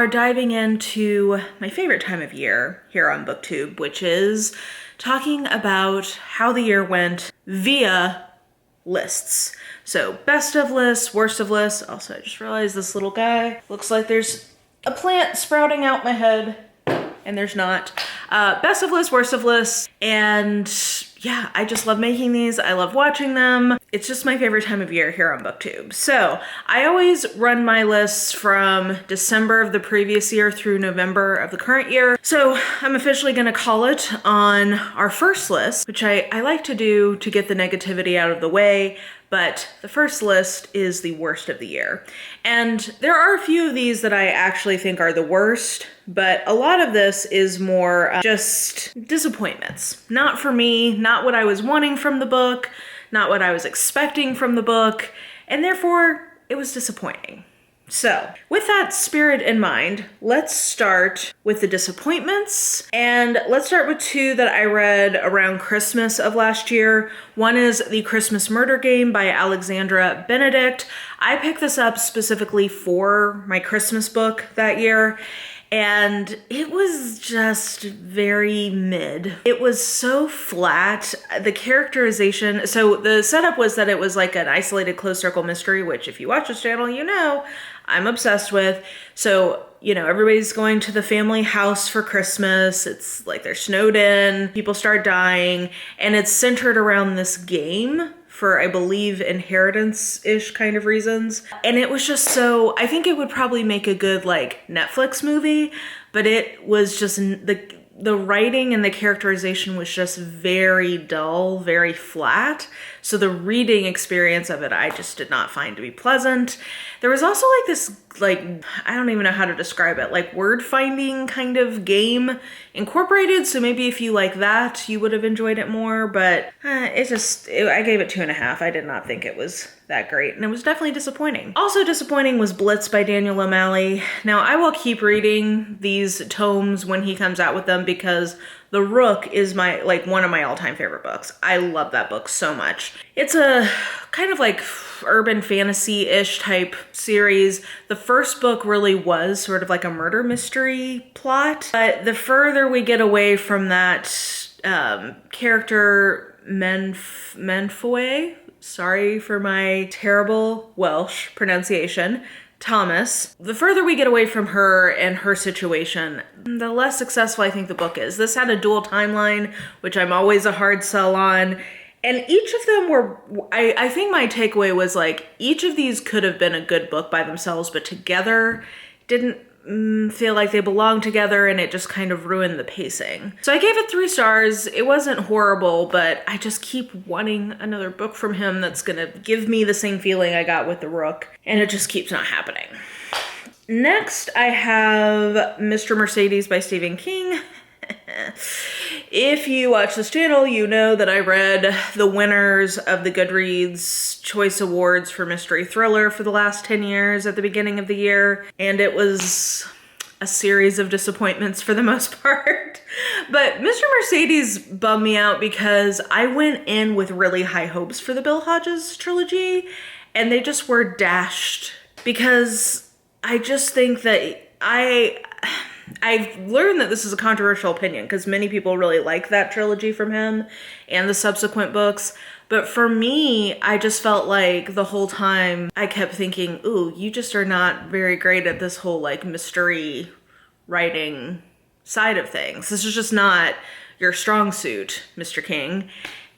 are diving into my favorite time of year here on BookTube, which is talking about how the year went via lists. So best of lists, worst of lists. Also, I just realized this little guy looks like there's a plant sprouting out my head, and there's not. Best of lists, worst of lists, and yeah, I just love making these. I love watching them. It's just my favorite time of year here on BookTube. So I always run my lists from December of the previous year through November of the current year. So I'm officially gonna call it on our first list, which I like to do to get the negativity out of the way. But the first list is the worst of the year. And there are a few of these that I actually think are the worst, but a lot of this is more just disappointments. Not for me, not what I was wanting from the book, not what I was expecting from the book, and therefore it was disappointing. So, with that spirit in mind, let's start with the disappointments. And let's start with two that I read around Christmas of last year. One is The Christmas Murder Game by Alexandra Benedict. I picked this up specifically for my Christmas book that year, and it was just very mid. It was so flat. The characterization, so the setup was that it was like an isolated closed circle mystery, which if you watch this channel, you know I'm obsessed with. So, you know, everybody's going to the family house for Christmas. It's like they're snowed in, people start dying, and it's centered around this game for, I believe, inheritance-ish kind of reasons. And it was just so, I think it would probably make a good like Netflix movie, but it was just, the writing and the characterization was just very dull, very flat. So the reading experience of it, I just did not find to be pleasant. There was also like this, like, I don't even know how to describe it, like word finding kind of game incorporated. So maybe if you like that, you would have enjoyed it more, but I gave it 2.5. I did not think it was that great, and it was definitely disappointing. Also disappointing was Blitz by Daniel O'Malley. Now I will keep reading these tomes when he comes out with them because The Rook is one of my all-time favorite books. I love that book so much. It's a kind of like urban fantasy-ish type series. The first book really was sort of like a murder mystery plot, but the further we get away from that character Menfoy, sorry for my terrible Welsh pronunciation, Thomas, the further we get away from her and her situation, the less successful I think the book is. This had a dual timeline, which I'm always a hard sell on. And each of them were, I think my takeaway was like, each of these could have been a good book by themselves, but together didn't feel like they belonged together, and it just kind of ruined the pacing. So I gave it 3 stars. It wasn't horrible, but I just keep wanting another book from him that's gonna give me the same feeling I got with The Rook, and it just keeps not happening. Next, I have Mr. Mercedes by Stephen King. If you watch this channel, you know that I read the winners of the Goodreads Choice Awards for Mystery Thriller for the last 10 years at the beginning of the year, and it was a series of disappointments for the most part. But Mr. Mercedes bummed me out because I went in with really high hopes for the Bill Hodges trilogy, and they just were dashed because I just think that I've learned that this is a controversial opinion because many people really like that trilogy from him and the subsequent books. But for me, I just felt like the whole time I kept thinking, ooh, you just are not very great at this whole like mystery writing side of things. This is just not your strong suit, Mr. King.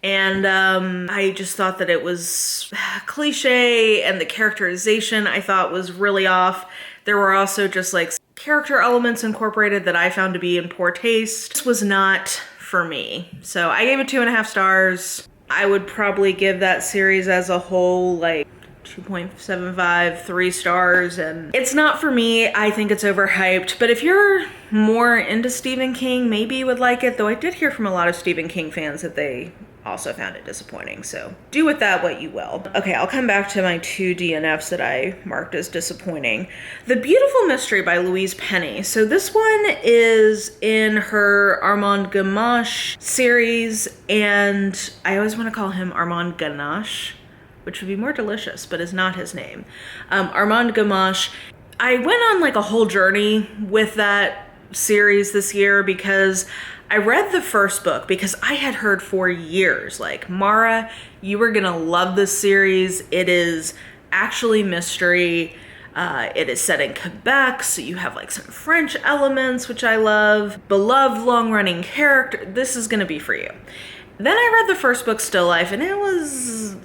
And I just thought that it was cliche, and the characterization I thought was really off. There were also just like character elements incorporated that I found to be in poor taste. This was not for me. So I gave it 2.5 stars. I would probably give that series as a whole like 2.75, 3 stars, and it's not for me. I think it's overhyped, but if you're more into Stephen King, maybe you would like it, though I did hear from a lot of Stephen King fans that they also found it disappointing, so do with that what you will. Okay, I'll come back to my 2 DNFs that I marked as disappointing. The Beautiful Mystery by Louise Penny. So this one is in her Armand Gamache series, and I always want to call him Armand Ganache, which would be more delicious, but is not his name. Armand Gamache. I went on like a whole journey with that series this year because I read the first book because I had heard for years, like, Mara, you were gonna love this series. It is actually mystery. It is set in Quebec, so you have like some French elements, which I love. Beloved long-running character. This is gonna be for you. Then I read the first book, Still Life, and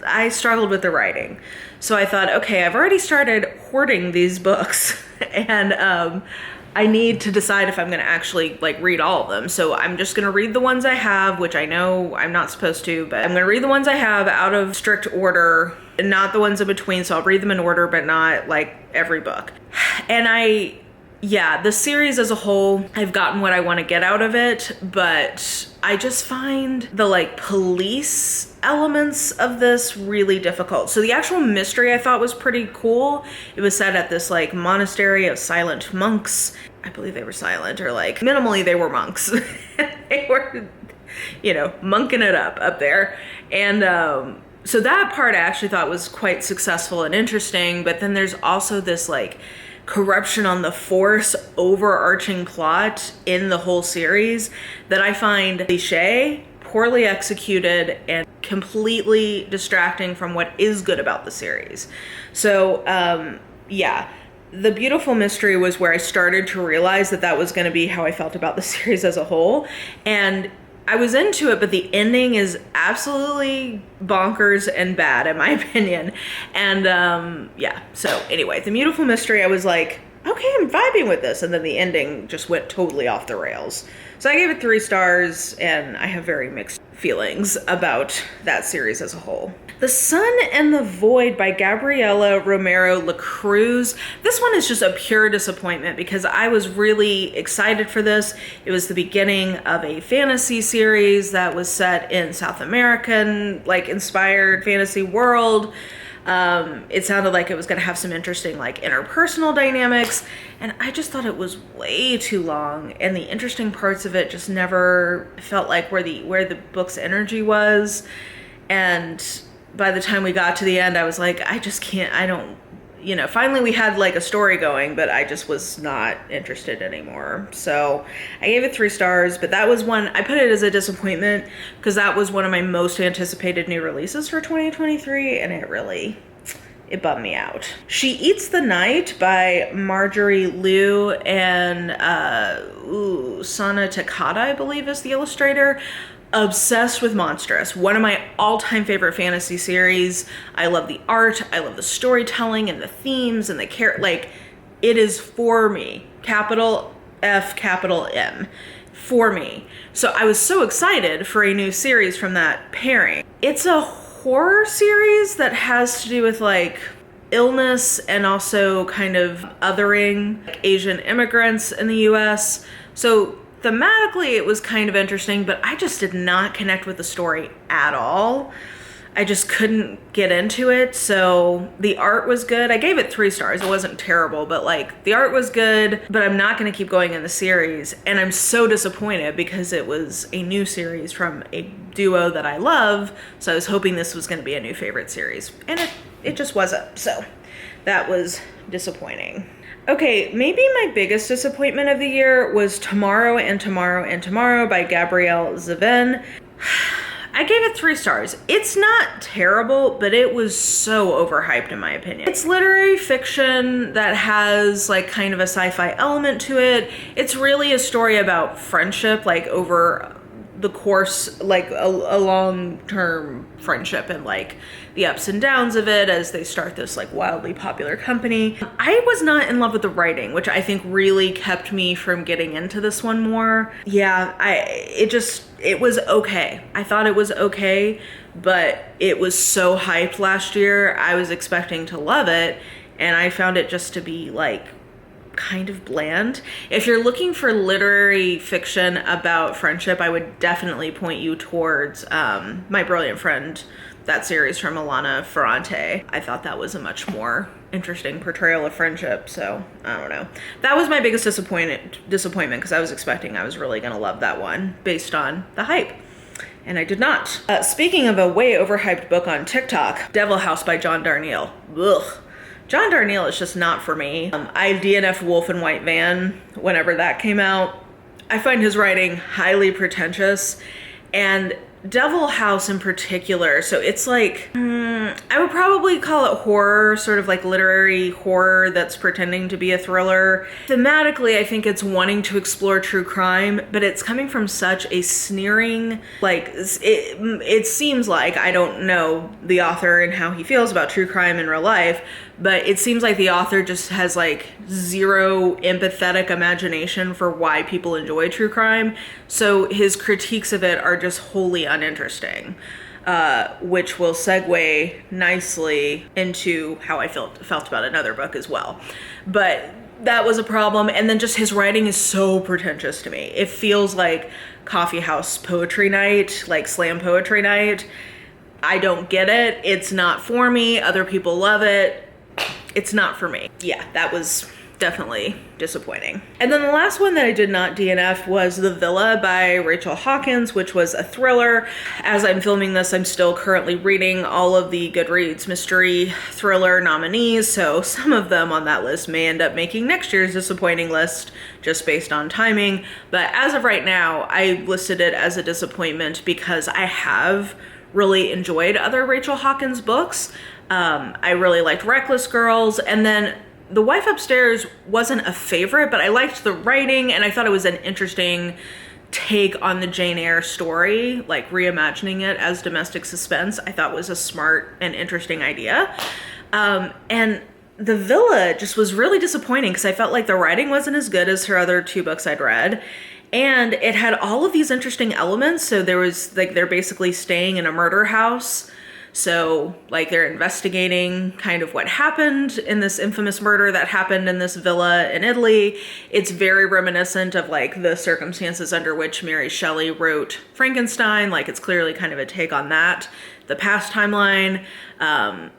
I struggled with the writing. So I thought, okay, I've already started hoarding these books and I need to decide if I'm gonna actually like read all of them. So I'm just gonna read the ones I have, which I know I'm not supposed to, but I'm gonna read the ones I have out of strict order, not the ones in between. So I'll read them in order, but not like every book. And the series as a whole, I've gotten what I want to get out of it, but I just find the like police elements of this really difficult. So the actual mystery I thought was pretty cool. It was set at this like monastery of silent monks. I believe they were silent, or like minimally they were monks. They were, monking it up there. And so that part I actually thought was quite successful and interesting. But then there's also this like corruption on the force overarching plot in the whole series that I find cliche, poorly executed, and completely distracting from what is good about the series. So The Beautiful Mystery was where I started to realize that was going to be how I felt about the series as a whole. And I was into it, but the ending is absolutely bonkers and bad, in my opinion. And so anyway, The Beautiful Mystery, I was like, okay, I'm vibing with this. And then the ending just went totally off the rails. So I gave it 3 stars, and I have very mixed feelings about that series as a whole. The Sun and the Void by Gabriela Romero Lacruz. This one is just a pure disappointment because I was really excited for this. It was the beginning of a fantasy series that was set in South American, like, inspired fantasy world. It sounded like it was going to have some interesting like interpersonal dynamics, and I just thought it was way too long, and the interesting parts of it just never felt like where the book's energy was. And by the time we got to the end, I was like, finally we had like a story going, but I just was not interested anymore. So I gave it 3 stars, but that was one, I put it as a disappointment because that was one of my most anticipated new releases for 2023, and it bummed me out. She Eats the Night by Marjorie Liu and Sana Takada, I believe, is the illustrator. Obsessed with Monstrous, one of my all-time favorite fantasy series. I love the art, I love the storytelling and the themes and the it is for me, capital F, capital M, for me. So I was so excited for a new series from that pairing. It's a horror series that has to do with like illness and also kind of othering like Asian immigrants in the US. So thematically, it was kind of interesting, but I just did not connect with the story at all. I just couldn't get into it. So the art was good. I gave it 3 stars. It wasn't terrible, but like the art was good, but I'm not going to keep going in the series. And I'm so disappointed because it was a new series from a duo that I love. So I was hoping this was going to be a new favorite series, and it just wasn't. So that was disappointing. Okay, maybe my biggest disappointment of the year was Tomorrow and Tomorrow and Tomorrow by Gabrielle Zevin. I gave it 3 stars. It's not terrible, but it was so overhyped in my opinion. It's literary fiction that has like kind of a sci-fi element to it. It's really a story about friendship, like over the course, like a long-term friendship and like the ups and downs of it as they start this like wildly popular company. I was not in love with the writing, which I think really kept me from getting into this one more. Yeah, it was okay. I thought it was okay, but it was so hyped last year. I was expecting to love it, and I found it just to be like kind of bland. If you're looking for literary fiction about friendship, I would definitely point you towards My Brilliant Friend, that series from Alana Ferrante. I thought that was a much more interesting portrayal of friendship, so I don't know. That was my biggest disappointment because I was really gonna love that one based on the hype, and I did not. Speaking of a way overhyped book on TikTok, Devil House by John Darnielle. Ugh. John Darnielle is just not for me. I DNF'd Wolf and White Van whenever that came out. I find his writing highly pretentious, and Devil House in particular, so it's like, I would probably call it horror, sort of like literary horror that's pretending to be a thriller. Thematically, I think it's wanting to explore true crime, but it's coming from such a sneering, like, it seems like, I don't know the author and how he feels about true crime in real life, but it seems like the author just has like zero empathetic imagination for why people enjoy true crime. So his critiques of it are just wholly uninteresting, which will segue nicely into how I felt about another book as well. But that was a problem. And then just his writing is so pretentious to me. It feels like coffee house poetry night, like slam poetry night. I don't get it. It's not for me. Other people love it. It's not for me. Yeah, that was definitely disappointing. And then the last one that I did not DNF was The Villa by Rachel Hawkins, which was a thriller. As I'm filming this, I'm still currently reading all of the Goodreads mystery thriller nominees, so some of them on that list may end up making next year's disappointing list just based on timing. But as of right now, I listed it as a disappointment because I have really enjoyed other Rachel Hawkins books. I really liked Reckless Girls, and then The Wife Upstairs wasn't a favorite, but I liked the writing, and I thought it was an interesting take on the Jane Eyre story, like reimagining it as domestic suspense. I thought was a smart and interesting idea. And The Villa just was really disappointing because I felt like the writing wasn't as good as her other two books I'd read. And it had all of these interesting elements. So there was like, they're basically staying in a murder house. So like they're investigating kind of what happened in this infamous murder that happened in this villa in Italy. It's very reminiscent of like the circumstances under which Mary Shelley wrote Frankenstein. Like it's clearly kind of a take on that, the past timeline.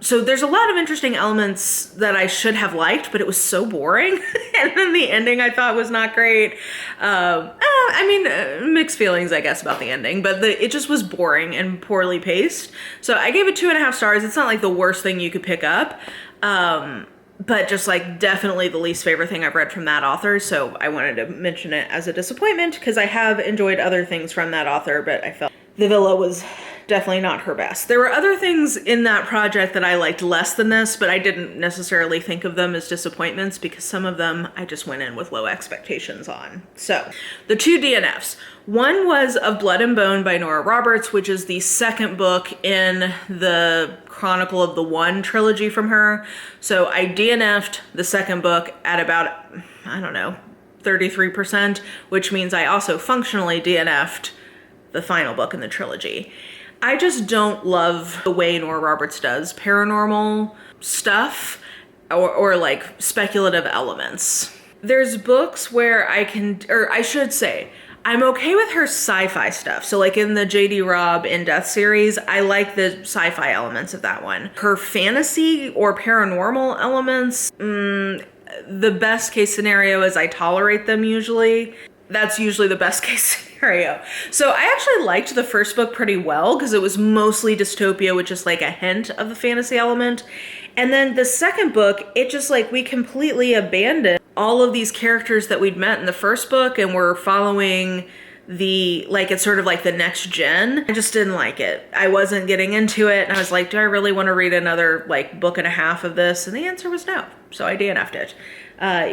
So there's a lot of interesting elements that I should have liked, but it was so boring. And then the ending I thought was not great. Mixed feelings, I guess, about the ending, but it just was boring and poorly paced. So I gave it 2.5 stars. It's not like the worst thing you could pick up. But just like definitely the least favorite thing I've read from that author. So I wanted to mention it as a disappointment because I have enjoyed other things from that author, but I felt The Villa was definitely not her best. There were other things in that project that I liked less than this, but I didn't necessarily think of them as disappointments because some of them I just went in with low expectations on. So the two DNFs. One was Of Blood and Bone by Nora Roberts, which is the second book in the Chronicle of the One trilogy from her. So I DNF'd the second book at about, 33%, which means I also functionally DNF'd the final book in the trilogy. I just don't love the way Nora Roberts does paranormal stuff or like speculative elements. There's books where I'm okay with her sci-fi stuff. So like in the J.D. Robb In Death series, I like the sci-fi elements of that one. Her fantasy or paranormal elements, the best case scenario is I tolerate them usually. That's usually the best case scenario. So I actually liked the first book pretty well because it was mostly dystopia with just like a hint of the fantasy element. And then the second book, it just like we completely abandoned all of these characters that we'd met in the first book and we're following it's sort of like the next gen. I just didn't like it. I wasn't getting into it. And I was like, do I really want to read another like book and a half of this? And the answer was no. So I DNF'd it.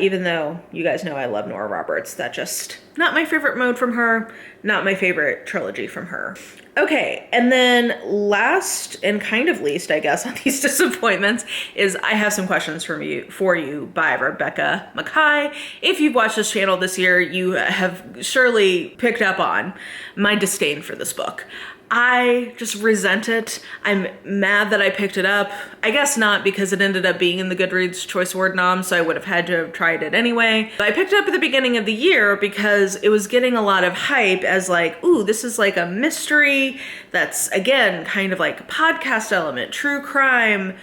Even though you guys know I love Nora Roberts. That just not my favorite mode from her. Not my favorite trilogy from her. Okay, and then last and kind of least, I guess, on these disappointments is I have some questions for you by Rebecca Makkai. If you've watched this channel this year, you have surely picked up on my disdain for this book. I just resent it. I'm mad that I picked it up. I guess not because it ended up being in the Goodreads Choice Award nom, so I would have had to have tried it anyway. But I picked it up at the beginning of the year because it was getting a lot of hype as like, ooh, this is like a mystery that's, again, kind of like a podcast element, true crime,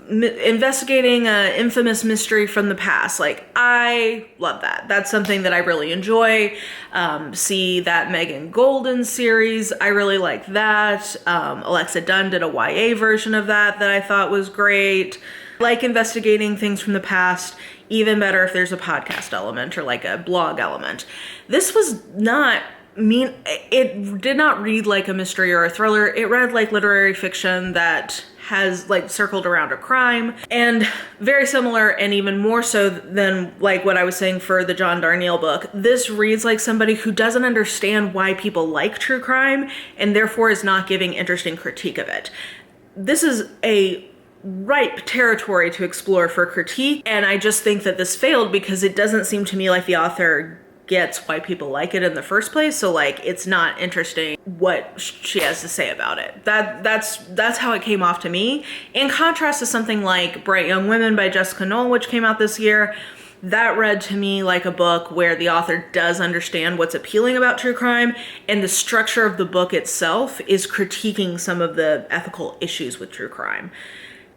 investigating an infamous mystery from the past. Like, I love that. That's something that I really enjoy. See that Megan Golden series. I really like that. Alexa Dunn did a YA version of that I thought was great. Like investigating things from the past, even better if there's a podcast element or like a blog element. This was not it did not read like a mystery or a thriller. It read like literary fiction that has like circled around a crime, and very similar and even more so than like what I was saying for the John Darnielle book. This reads like somebody who doesn't understand why people like true crime and therefore is not giving interesting critique of it. This is a ripe territory to explore for critique, and I just think that this failed because it doesn't seem to me like the author gets why people like it in the first place. So like, it's not interesting what she has to say about it. That's how it came off to me. In contrast to something like Bright Young Women by Jessica Knoll, which came out this year, that read to me like a book where the author does understand what's appealing about true crime, and the structure of the book itself is critiquing some of the ethical issues with true crime.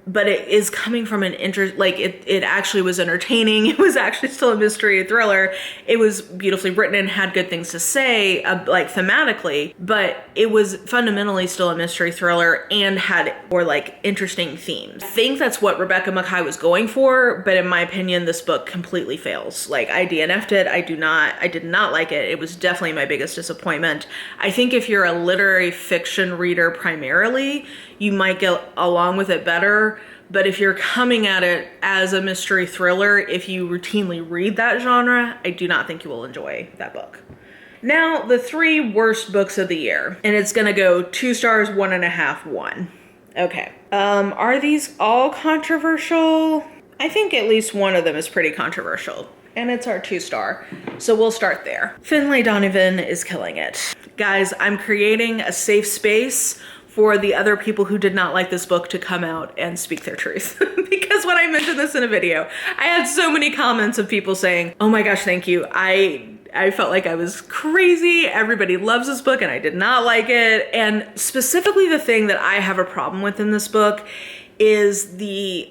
But it is coming from an interest, like it actually was entertaining. It was actually still a mystery, a thriller. It was beautifully written and had good things to say, like thematically, but it was fundamentally still a mystery thriller and had more like interesting themes. I think that's what Rebecca Makkai was going for, but in my opinion, this book completely fails. Like, I DNF'd it. I did not like it. It was definitely my biggest disappointment. I think if you're a literary fiction reader primarily, you might get along with it better. But if you're coming at it as a mystery thriller, if you routinely read that genre, I do not think you will enjoy that book. Now, the 3 worst books of the year, and it's gonna go 2 stars, 1.5, 1. Okay. Are these all controversial? I think at least one of them is pretty controversial, and it's our 2-star. So we'll start there. Finlay Donovan is killing it. Guys, I'm creating a safe space for the other people who did not like this book to come out and speak their truth. Because when I mentioned this in a video, I had so many comments of people saying, oh my gosh, thank you. I felt like I was crazy. Everybody loves this book and I did not like it. And specifically the thing that I have a problem with in this book is the,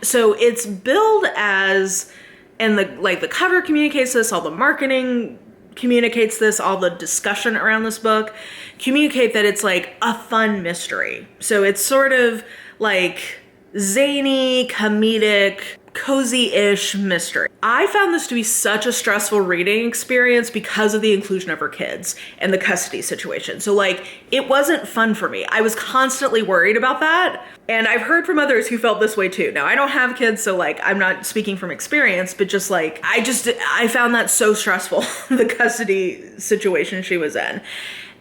so it's billed as, and the cover communicates this, all the marketing communicates this, all the discussion around this book communicate that it's like a fun mystery. So it's sort of like zany, comedic, cozy-ish mystery. I found this to be such a stressful reading experience because of the inclusion of her kids and the custody situation. So like, it wasn't fun for me. I was constantly worried about that. And I've heard from others who felt this way too. Now, I don't have kids, so like, I'm not speaking from experience, but just like, I found that so stressful, the custody situation she was in.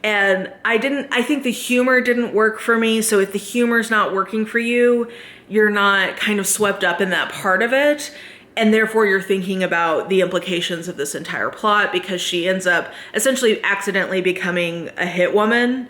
And I think the humor didn't work for me. So if the humor's not working for you, you're not kind of swept up in that part of it. And therefore you're thinking about the implications of this entire plot, because she ends up essentially accidentally becoming a hit woman.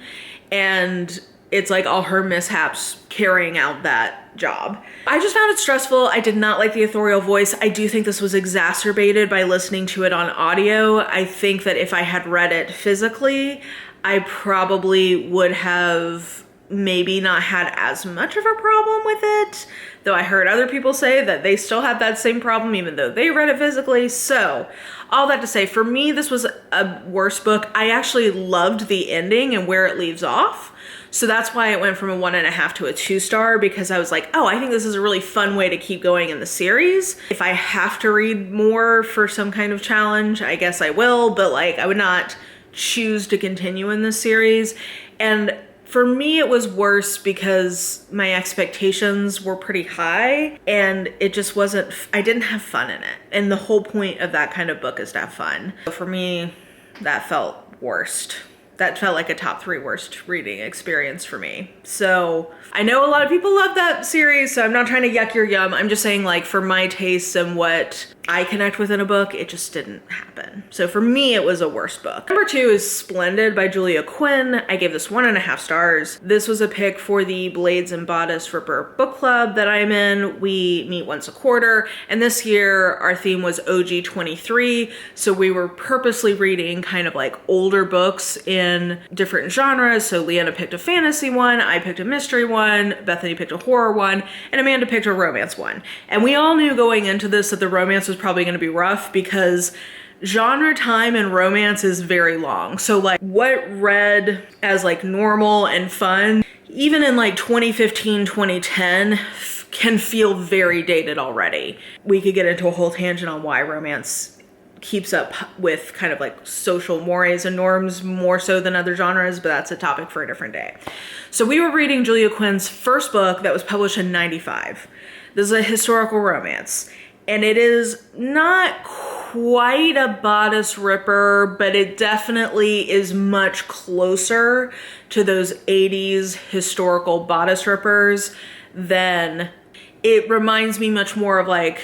And it's like all her mishaps carrying out that job. I just found it stressful. I did not like the authorial voice. I do think this was exacerbated by listening to it on audio. I think that if I had read it physically, I probably would have maybe not had as much of a problem with it, though I heard other people say that they still had that same problem even though they read it physically. So all that to say, for me, this was a worse book. I actually loved the ending and where it leaves off. So that's why it went from a 1.5 to a 2-star, because I was like, oh, I think this is a really fun way to keep going in the series. If I have to read more for some kind of challenge, I guess I will, but like, I would not choose to continue in this series. And for me, it was worse because my expectations were pretty high and it just wasn't, I didn't have fun in it. And the whole point of that kind of book is to have fun. So for me, that felt worst. That felt like a top 3 worst reading experience for me. So I know a lot of people love that series, so I'm not trying to yuck your yum. I'm just saying, like, for my tastes and what I connect with in a book, it just didn't happen. So for me, it was a worse book. Number 2 is Splendid by Julia Quinn. I gave this 1.5 stars. This was a pick for the Blades and Bodice for Burr book club that I'm in. We meet once a quarter, and this year our theme was OG 23. So we were purposely reading kind of like older books in different genres. So Leanna picked a fantasy one, I picked a mystery one, Bethany picked a horror one, and Amanda picked a romance one. And we all knew going into this that the romance was probably going to be rough because genre time in romance is very long. So like what read as like normal and fun, even in like 2015, 2010, can feel very dated already. We could get into a whole tangent on why romance keeps up with kind of like social mores and norms more so than other genres, but that's a topic for a different day. So we were reading Julia Quinn's first book that was published in 95. This is a historical romance, and it is not quite a bodice ripper, but it definitely is much closer to those 80s historical bodice rippers than it reminds me much more of like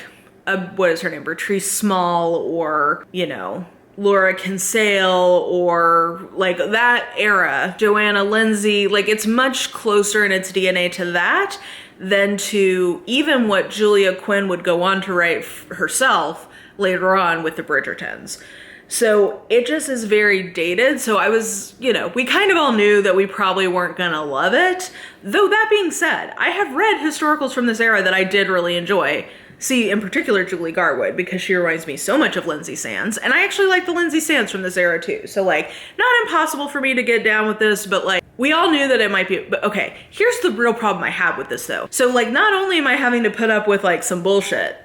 what is her name, Bertrice Small, or, you know, Laura Kinsale, or like that era, Joanna Lindsay. Like, it's much closer in its DNA to that than to even what Julia Quinn would go on to write herself later on with the Bridgertons. So it just is very dated. So I was, you know, we kind of all knew that we probably weren't gonna love it. Though that being said, I have read historicals from this era that I did really enjoy. See, in particular, Julie Garwood, because she reminds me so much of Lindsay Sands. And I actually like the Lindsay Sands from this era too. So like, not impossible for me to get down with this, but like, we all knew that it might be, but okay, here's the real problem I have with this though. So like, not only am I having to put up with like some bullshit,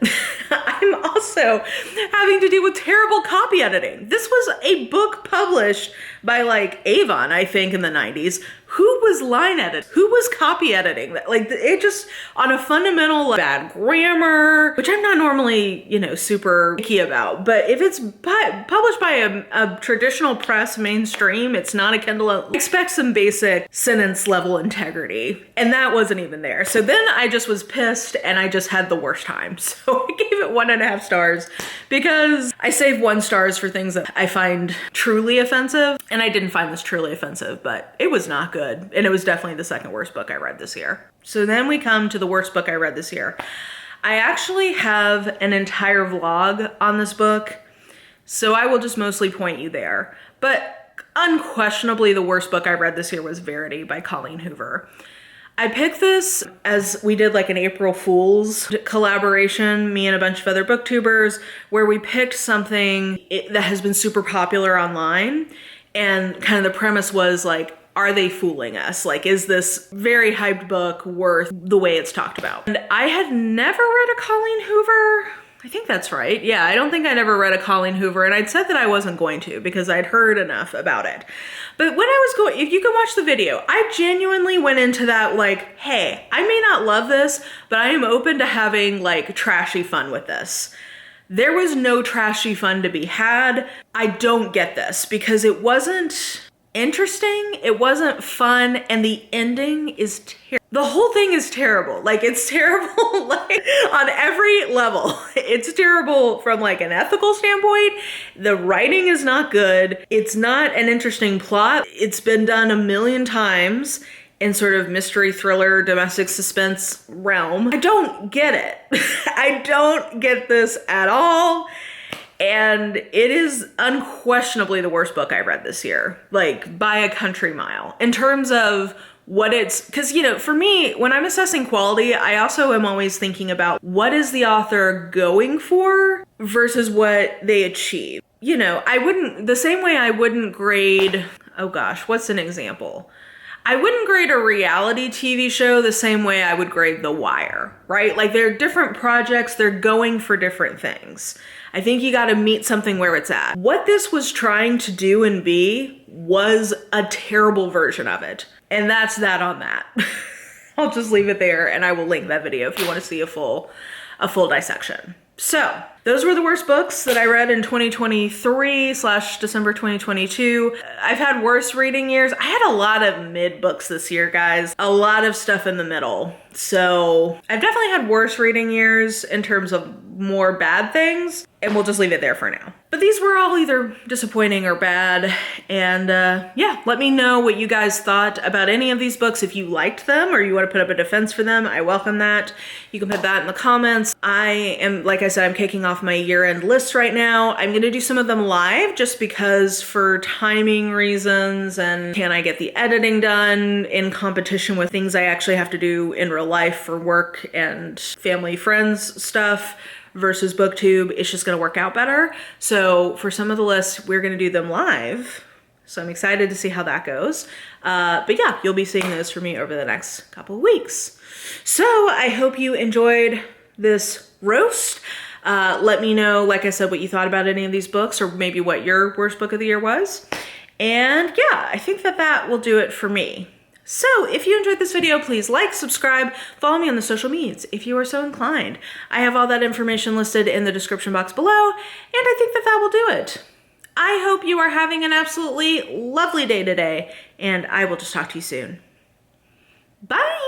I'm also having to deal with terrible copy editing. This was a book published by like Avon, I think, in the 90s. Who was line edit? Who was copy editing? Like, it just, on a fundamental bad grammar, which I'm not normally, you know, super picky about, but if it's published by a traditional press mainstream, it's not a Kindle, expect some basic sentence level integrity. And that wasn't even there. So then I just was pissed and I just had the worst time. So I gave it 1.5 stars because I save 1 stars for things that I find truly offensive. And I didn't find this truly offensive, but it was not good. And it was definitely the second worst book I read this year. So then we come to the worst book I read this year. I actually have an entire vlog on this book, so I will just mostly point you there. But unquestionably, the worst book I read this year was Verity by Colleen Hoover. I picked this as we did like an April Fool's collaboration, me and a bunch of other booktubers, where we picked something that has been super popular online. And kind of the premise was like, are they fooling us? Like, is this very hyped book worth the way it's talked about? And I had never read a Colleen Hoover. I think that's right. Yeah, I don't think I'd ever read a Colleen Hoover, and I'd said that I wasn't going to because I'd heard enough about it. But when I was going, if you can watch the video, I genuinely went into that like, hey, I may not love this, but I am open to having like trashy fun with this. There was no trashy fun to be had. I don't get this because it wasn't interesting, it wasn't fun, and the ending is terrible. The whole thing is terrible. Like, it's terrible like on every level. It's terrible from like an ethical standpoint. The writing is not good. It's not an interesting plot. It's been done a million times in sort of mystery thriller, domestic suspense realm. I don't get it. I don't get this at all. And it is unquestionably the worst book I read this year, like by a country mile, in terms of what it's, because, you know, for me, when I'm assessing quality, I also am always thinking about what is the author going for versus what they achieve. You know, I wouldn't, the same way I wouldn't grade, oh gosh, what's an example? I wouldn't grade a reality TV show the same way I would grade The Wire, right? Like, they're different projects, they're going for different things. I think you gotta meet something where it's at. What this was trying to do and be was a terrible version of it. And that's that on that. I'll just leave it there and I will link that video if you wanna see a full dissection. So, those were the worst books that I read in 2023/December 2022. I've had worse reading years. I had a lot of mid books this year, guys. A lot of stuff in the middle. So I've definitely had worse reading years in terms of more bad things, and we'll just leave it there for now. But these were all either disappointing or bad, and yeah, let me know what you guys thought about any of these books. If you liked them or you want to put up a defense for them, I welcome that. You can put that in the comments. I am, like I said, I'm kicking off my year-end list right now. I'm gonna do some of them live just because for timing reasons, and can I get the editing done in competition with things I actually have to do in real life for work and family, friends stuff versus BookTube, it's just gonna work out better. So for some of the lists, we're gonna do them live. So I'm excited to see how that goes. But yeah, you'll be seeing those from me over the next couple of weeks. So I hope you enjoyed this roast. Let me know, like I said, what you thought about any of these books, or maybe what your worst book of the year was. And yeah, I think that will do it for me. So if you enjoyed this video, please like, subscribe, follow me on the social medias if you are so inclined. I have all that information listed in the description box below, and I think that will do it. I hope you are having an absolutely lovely day today, and I will just talk to you soon. Bye!